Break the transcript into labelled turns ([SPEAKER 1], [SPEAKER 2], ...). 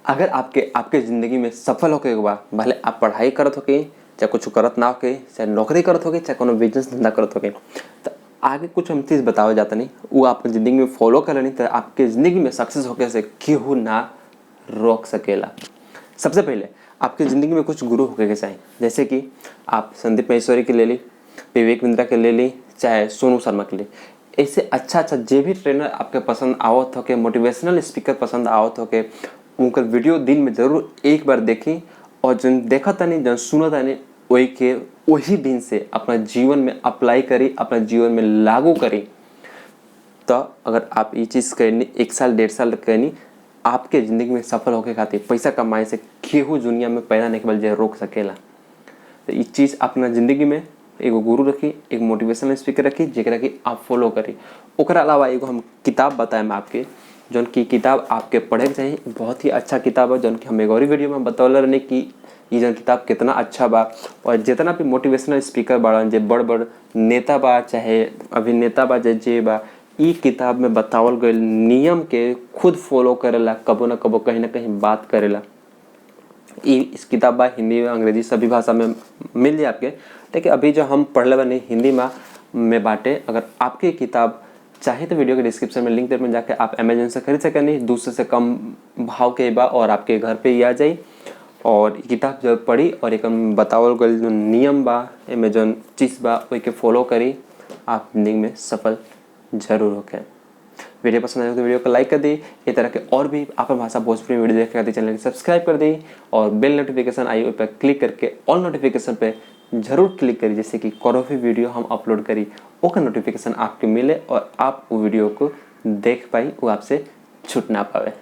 [SPEAKER 1] अगर आपके आपके ज़िंदगी में सफल होके के बाद भले आप पढ़ाई करत होके, चाहे कुछ करत ना होके, चाहे नौकरी करत होके, चाहे कोनो बिजनेस धंधा करत होके, तो आगे कुछ हम चीज़ बतावे जाता नहीं, वो आपके ज़िंदगी में फॉलो करनी तो आपके ज़िंदगी में सक्सेस होके से केहू ना रोक सकेला। सबसे पहले आपकी ज़िंदगी में कुछ गुरु होके के चाहिए, जैसे कि आप संदीप महेश्वरी के ले ली, विवेक बिंद्रा के ले ली, चाहे सोनू शर्मा के लिए। ऐसे अच्छा जे भी ट्रेनर आपके पसंद आवत होके, मोटिवेशनल स्पीकर पसंद आवत होके, उनका वीडियो दिन में ज़रूर एक बार देखी और जन देखा तानी जन सुना तानी वही दिन से अपना जीवन में अप्लाई करी, अपना जीवन में लागू करी। तो अगर आप ये चीज़ करनी 1 साल 1.5 साल करनी, आपके ज़िंदगी में सफल होके खातिर पैसा कमाए से केहू दुनिया में पैदा नहीं के रोक सकेला। तो ये चीज़ अपना ज़िंदगी में एगो गुरु रखी, एक मोटिवेशनल स्पीकर रखी, जेकरा कि आप फॉलो करी। ओकरा अलावा एगो हम किताब बताएं आपके, जौन की किताब आपके पढ़े के चाहिए। बहुत ही अच्छा किताब है, जौन कि हम एगो और वीडियो में बतौले रहने कि ये जौन किताब कितना अच्छा बा। और जितना भी मोटिवेशनल स्पीकर बाड़न, जे बड़ बड़ नेता बा चाहे अभिनेता बा, जे बा, ई किताब में बतावल गए नियम के खुद फॉलो करेला, कबो ना कबो कहीं ना कहीं बात करेला। इस किताब बा हिंदी में, अंग्रेजी सभी भाषा में मिल जाए आपके, लेकिन अभी जो हम पढ़ ले बनी हिंदी में बाटे। अगर आपकी किताब चाहे तो वीडियो के डिस्क्रिप्शन में लिंक दे में जाके आप अमेजन से खरीद सकें, नहीं दूसरे से कम भाव के बा और आपके घर पे ही आ जाई। और किताब जब पढ़ी और एक बतावल गल जो नियम बा, एमे जौन चीज़ बा वही के फॉलो करी, आप जिंदगी में सफल जरूर होके। वीडियो पसंद आए तो वीडियो को लाइक कर दी। इस तरह के और भी अपन भाषा भोजपुरी वीडियो देखने खातिर चैनल को सब्सक्राइब कर दी और बेल नोटिफिकेशन आई पर क्लिक करके ऑल नोटिफिकेशन पे जरूर क्लिक करी, जैसे कि कोई भी वीडियो हम अपलोड करी ओका नोटिफिकेशन आपके मिले और आप वो वीडियो को देख पाई, वो आपसे छूट ना पावे।